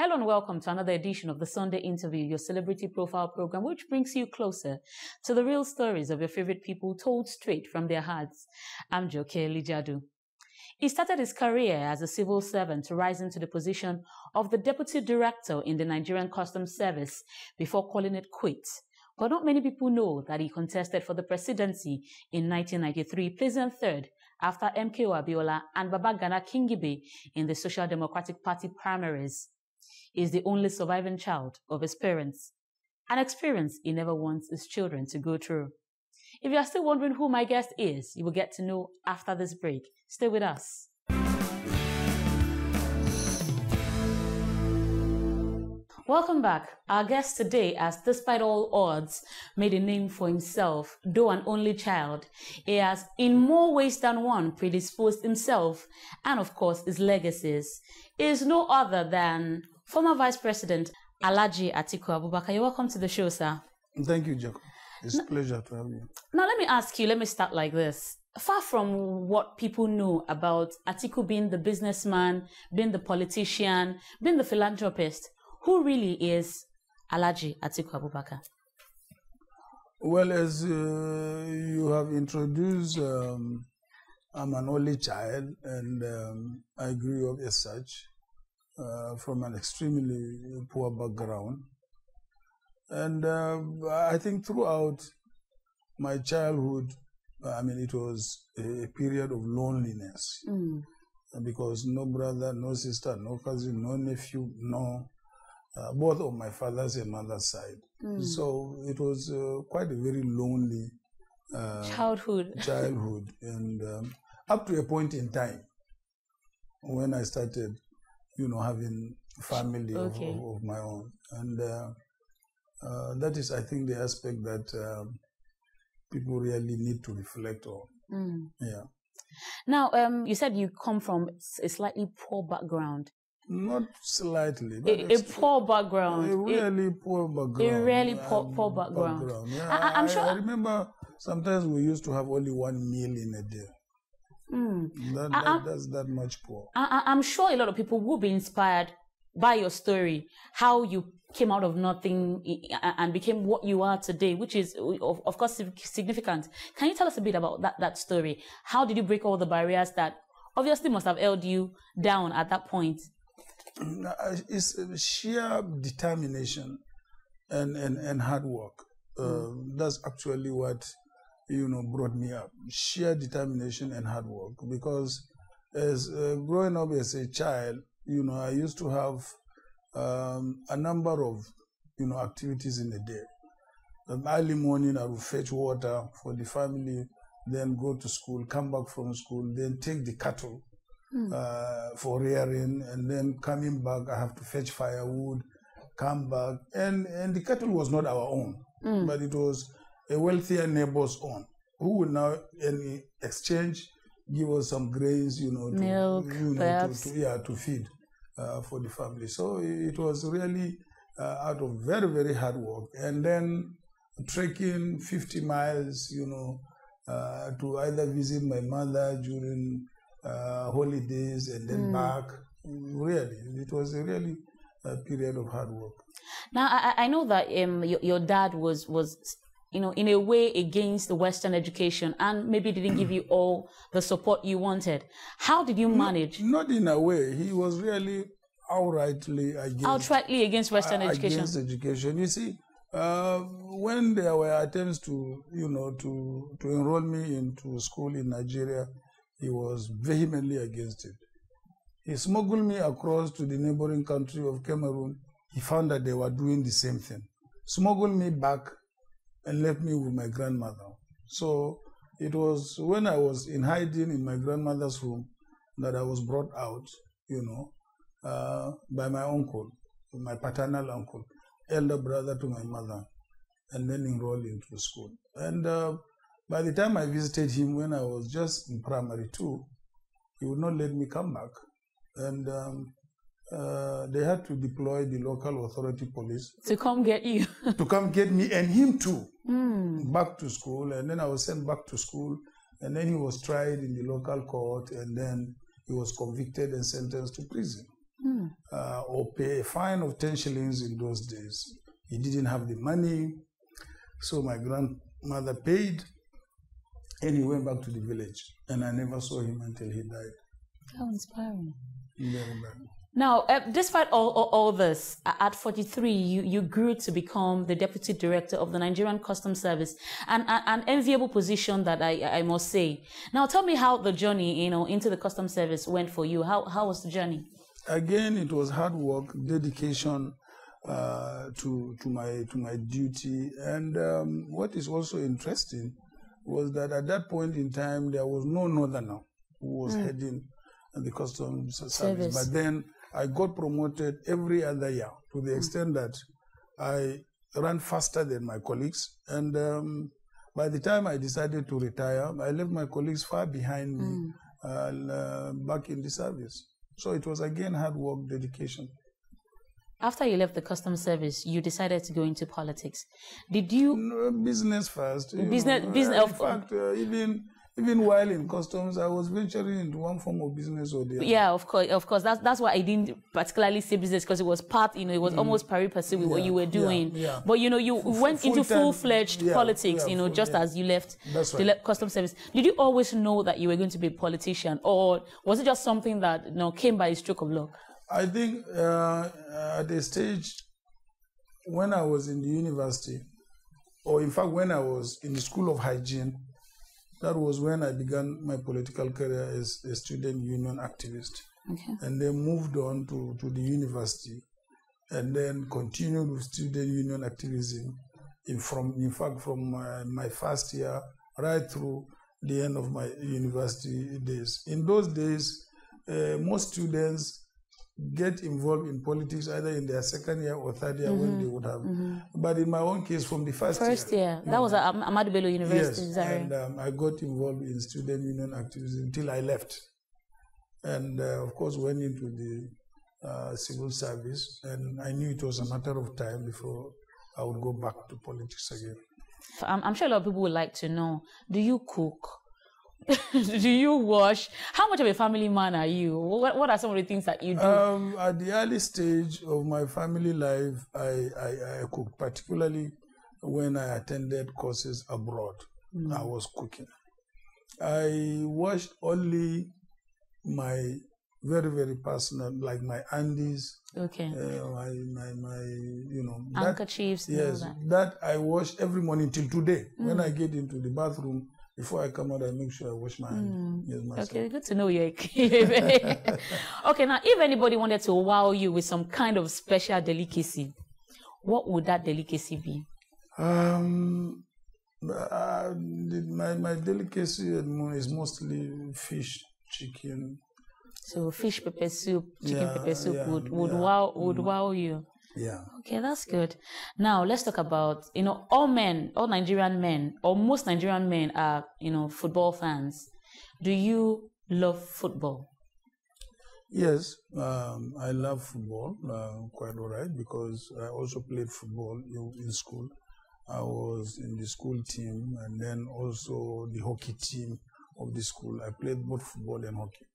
Hello and welcome to another edition of the Sunday Interview, your celebrity profile program, which brings you closer to the real stories of your favorite people told straight from their hearts. I'm Joke Lijadu. He started his career as a civil servant to rise into the position of the Deputy Director in the Nigerian Customs Service before calling it quits. But not many people know that he contested for the presidency in 1993, placing third after MKO Abiola and Babagana Kingibe in the Social Democratic Party primaries. He is the only surviving child of his parents, an experience he never wants his children to go through. If you are still wondering who my guest is, you will get to know after this break. Stay with us. Welcome back. Our guest today has, despite all odds, made a name for himself. Though an only child, he has, in more ways than one, predisposed himself and, of course, his legacies. He is no other than former Vice President ALHAJI Atiku Abubakar. You're welcome to the show, sir. Thank you, Jacob. It's a pleasure to have you. Now, let me ask you, let me start like this. Far from what people know about Atiku being the businessman, being the politician, being the philanthropist, who really is ALHAJI Atiku Abubakar? Well, as you have introduced, I'm an only child, and I grew up as such from an extremely poor background. And I think throughout my childhood, it was a period of loneliness because no brother, no sister, no cousin, no nephew, both of my father's and mother's side. So it was quite a very lonely childhood. And up to a point in time when I started, having family of my own. And that is, I think, the aspect that people really need to reflect on. Yeah. Now, you said you come from a slightly poor background. Not slightly. A poor background. A really poor background. A really poor background. Yeah, I'm sure. I remember sometimes we used to have only one meal in a day. That's that much poor. I'm sure a lot of people will be inspired by your story, how you came out of nothing and became what you are today, which is, of course, significant. Can you tell us a bit about that story? How did you break all the barriers that obviously must have held you down at that point? It's sheer determination and hard work. That's actually what brought me up. Sheer determination and hard work. Because as growing up as a child, I used to have a number of activities in a day. Early morning, I would fetch water for the family, then go to school, come back from school, then take the cattle for rearing, and then coming back, I have to fetch firewood, come back, and the cattle was not our own, but it was a wealthier neighbor's own, who would now, in exchange, give us some grains, milk, to feed for the family. So it was really out of very, very hard work, and then trekking 50 miles, to either visit my mother during holidays and then back. Really, it was a really period of hard work. Now, I know that your dad was in a way against the Western education and maybe didn't give you all the support you wanted. How did you manage? Not in a way. He was really outrightly against Western education. Against education. You see, when there were attempts to enroll me into school in Nigeria, he was vehemently against it. He smuggled me across to the neighboring country of Cameroon. He found that they were doing the same thing. Smuggled me back and left me with my grandmother. So it was when I was in hiding in my grandmother's room that I was brought out, by my uncle, my paternal uncle, elder brother to my mother, and then enrolled into school. And by the time I visited him when I was just in primary 2, he would not let me come back. And they had to deploy the local authority police to come get you. To come get me and him too, back to school. And then I was sent back to school. And then he was tried in the local court. And then he was convicted and sentenced to prison. or pay a fine of 10 shillings in those days. He didn't have the money, so my grandmother paid, and he went back to the village, and I never saw him until he died. How inspiring. Very bad. Now, despite all this, at 43, you grew to become the deputy director of the Nigerian Customs Service, an enviable position that I must say. Now, tell me how the journey, into the Customs Service went for you. How was the journey? Again, it was hard work, dedication to my duty, and what is also interesting was that at that point in time there was no northerner who was heading the Customs Service. But then I got promoted every other year to the extent that I ran faster than my colleagues. And by the time I decided to retire, I left my colleagues far behind me back in the service. So it was again hard work, dedication. After you left the Customs Service, you decided to go into politics. Did you? No, business first. Business. In fact, even while in customs, I was venturing into one form of business or the other. Yeah, of course. That's why I didn't particularly say business, because it was part, it was almost pari passu with what you were doing. Yeah. But you went into full-fledged politics, just as you left the Customs Service. Did you always know that you were going to be a politician, or was it just something that came by a stroke of luck? I think at a stage when I was in the university, or in fact when I was in the School of Hygiene, that was when I began my political career as a student union activist. Okay. And then moved on to the university, and then continued with student union activism from my first year right through the end of my university days. In those days, most students get involved in politics either in their second year or third year when they would have. But in my own case, from the first year. That was at Ahmadu Bello University. Yes, and I got involved in student union activism until I left. And of course went into the civil service, and I knew it was a matter of time before I would go back to politics again. I'm sure a lot of people would like to know, do you cook? Do you wash? How much of a family man are you? What are some of the things that you do? At the early stage of my family life, I cooked, particularly when I attended courses abroad. I was cooking. I washed only my very, very personal, like my undies. Okay. My handkerchiefs. Yes, that I wash every morning till today. When I get into the bathroom, before I come out, I make sure I wash my hands. Yes, okay, good to know you. Okay, now if anybody wanted to wow you with some kind of special delicacy, what would that delicacy be? My delicacy is mostly fish, chicken. So fish pepper soup, chicken pepper soup would wow you. Yeah. Okay, that's good. Now let's talk about, all Nigerian men, or most Nigerian men are, football fans. Do you love football? Yes, I love football quite all right, because I also played football in school. I was in the school team, and then also the hockey team of the school. I played both football and hockey.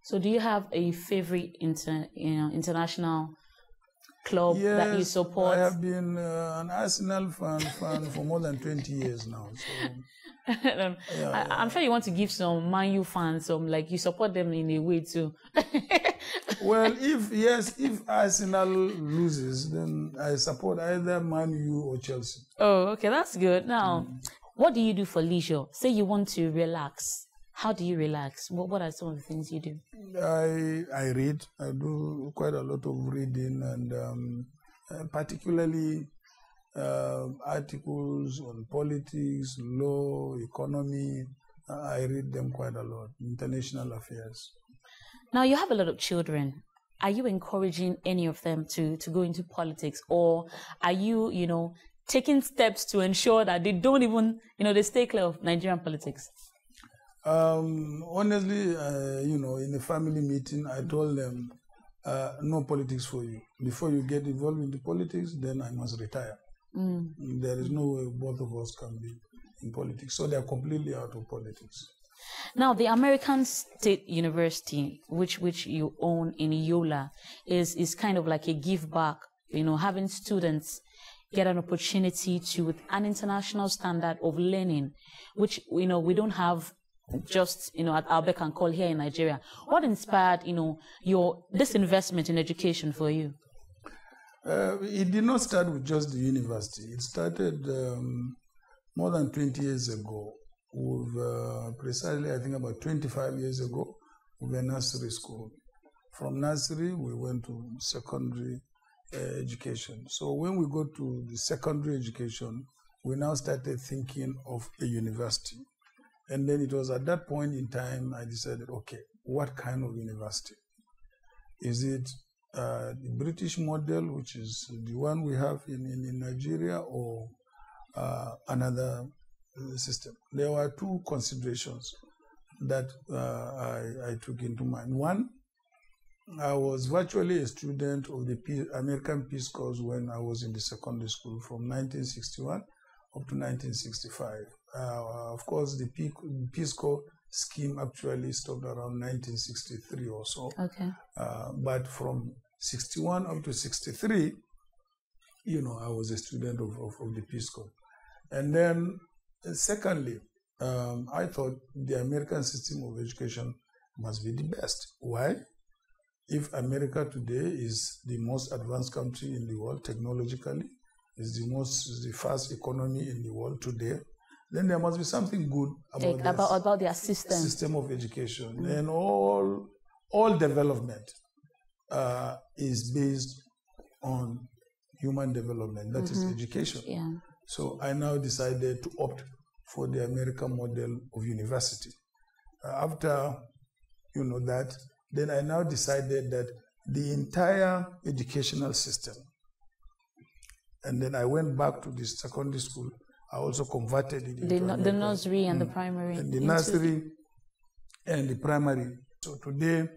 So do you have a favorite international club that you support? I have been an Arsenal fan for more than 20 years now. So, I'm sure you want to give some Man U fans some, you support them in a way too. Well, if Arsenal loses, then I support either Man U or Chelsea. Oh, okay, that's good. Now, what do you do for leisure? Say you want to relax. How do you relax? What are some of the things you do? I read. I do quite a lot of reading, and particularly articles on politics, law, economy. I read them quite a lot. International affairs. Now, you have a lot of children. Are you encouraging any of them to go into politics, or are you, taking steps to ensure that they don't even, they stay clear of Nigerian politics? Honestly, in a family meeting, I told them, no politics for you. Before you get involved in the politics, then I must retire. There is no way both of us can be in politics. So they are completely out of politics. Now, the American State University, which you own in Yola, is kind of like a give back, having students get an opportunity to, with an international standard of learning, which, we don't have just, at our beck and call here in Nigeria. What inspired, this investment in education for you? It did not start with just the university. It started more than 20 years ago. With precisely, I think about 25 years ago, with a nursery school. From nursery, we went to secondary education. So when we go to the secondary education, we now started thinking of a university. And then it was at that point in time I decided, okay, what kind of university? Is it the British model, which is the one we have in Nigeria, or another system? There were two considerations that I took into mind. One, I was virtually a student of the American Peace Corps when I was in the secondary school from 1961 up to 1965. Of course, the Peace Corps scheme actually stopped around 1963 or so. Okay. But from 61 up to 63, I was a student of the Peace Corps. And then, secondly, I thought the American system of education must be the best. Why? If America today is the most advanced country in the world technologically, is the fast economy in the world today, then there must be something good about their system of education. Mm-hmm. And all development is based on human development, that is education. Yeah. So I now decided to opt for the American model of university. After that, then I now decided that the entire educational system, and then I went back to the secondary school. I also converted it into the nursery and the primary. And the nursery and the primary. So today,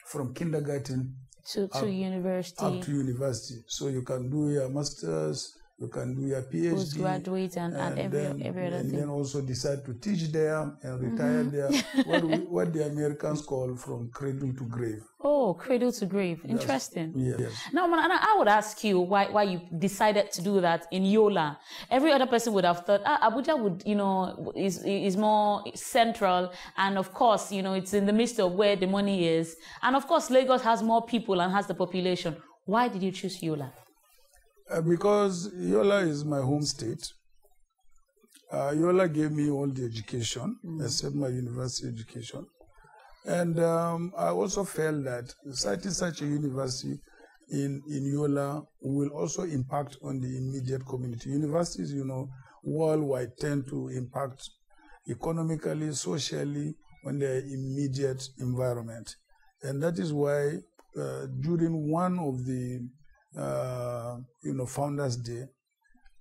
from kindergarten to university. Up to university. So you can do your master's, you can do your PhD. Postgraduate and every other thing. And then also decide to teach there and retire there. What the Americans call from cradle to grave. Oh, cradle to grave. Interesting. Yes. Now, I would ask you why you decided to do that in Yola. Every other person would have thought, Abuja would, is more central. And of course, it's in the midst of where the money is. And of course, Lagos has more people and has the population. Why did you choose Yola? Because Yola is my home state. Yola gave me all the education, except my university education. And I also felt that starting such a university in Yola will also impact on the immediate community. Universities, worldwide tend to impact economically, socially on their immediate environment. And that is why during one of the Founders Day,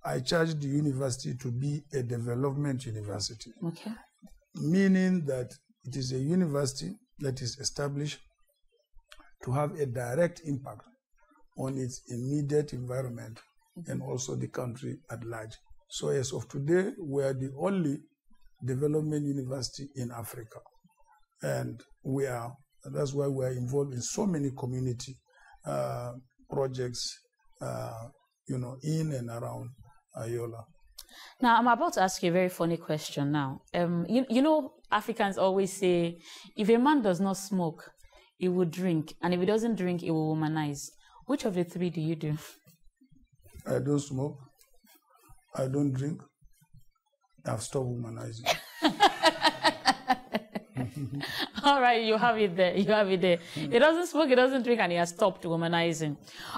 I charged the university to be a development university. Okay. Meaning that it is a university that is established to have a direct impact on its immediate environment and also the country at large. So as of today, we are the only development university in Africa. And that's why we are involved in so many community projects, in and around Yola. Now, I'm about to ask you a very funny question now. Africans always say, if a man does not smoke, he will drink. And if he doesn't drink, he will womanize. Which of the three do you do? I don't smoke. I don't drink. I've stopped womanizing. All right, you have it there. He doesn't smoke, he doesn't drink, and he has stopped womanizing.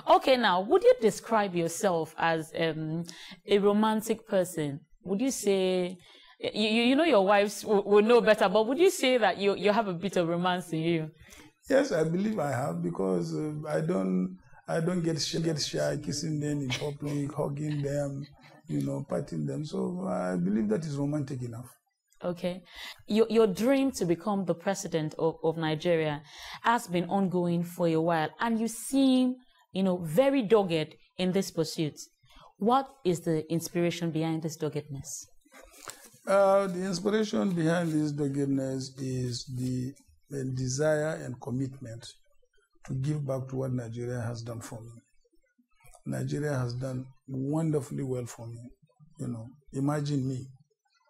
Okay, now, would you describe yourself as a romantic person? Would you say, your wives will know better, but would you say that you have a bit of romance in you? Yes, I believe I have, because I don't get shy kissing them in public, hugging them, patting them. So I believe that is romantic enough. Okay. Your dream to become the president of Nigeria has been ongoing for a while, and you seem, very dogged in this pursuit. What is the inspiration behind this doggedness? The inspiration behind this doggedness is the desire and commitment to give back to what Nigeria has done for me. Nigeria has done wonderfully well for me. You know, imagine me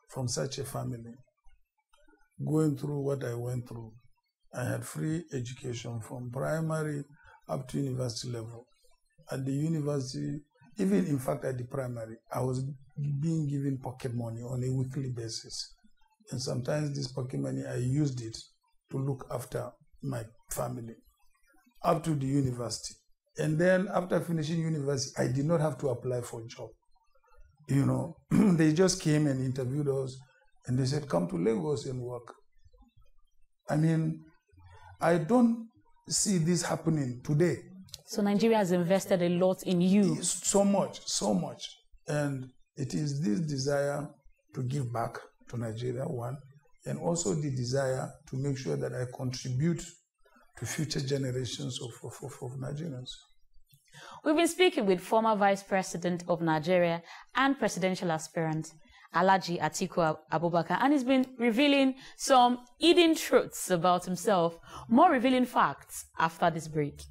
from such a family going through what I went through. I had free education from primary up to university level. At the university, even in fact at the primary, I was being given pocket money on a weekly basis. And sometimes this pocket money, I used it to look after my family up to the university. And then after finishing university, I did not have to apply for a job. You know, they just came and interviewed us and they said, come to Lagos and work. I mean, I don't see this happening today. So Nigeria has invested a lot in you. So much, so much. And it is this desire to give back to Nigeria, one, and also the desire to make sure that I contribute to future generations of Nigerians. We've been speaking with former Vice President of Nigeria and presidential aspirant, ALHAJI Atiku Abubakar, and he's been revealing some hidden truths about himself, more revealing facts after this break.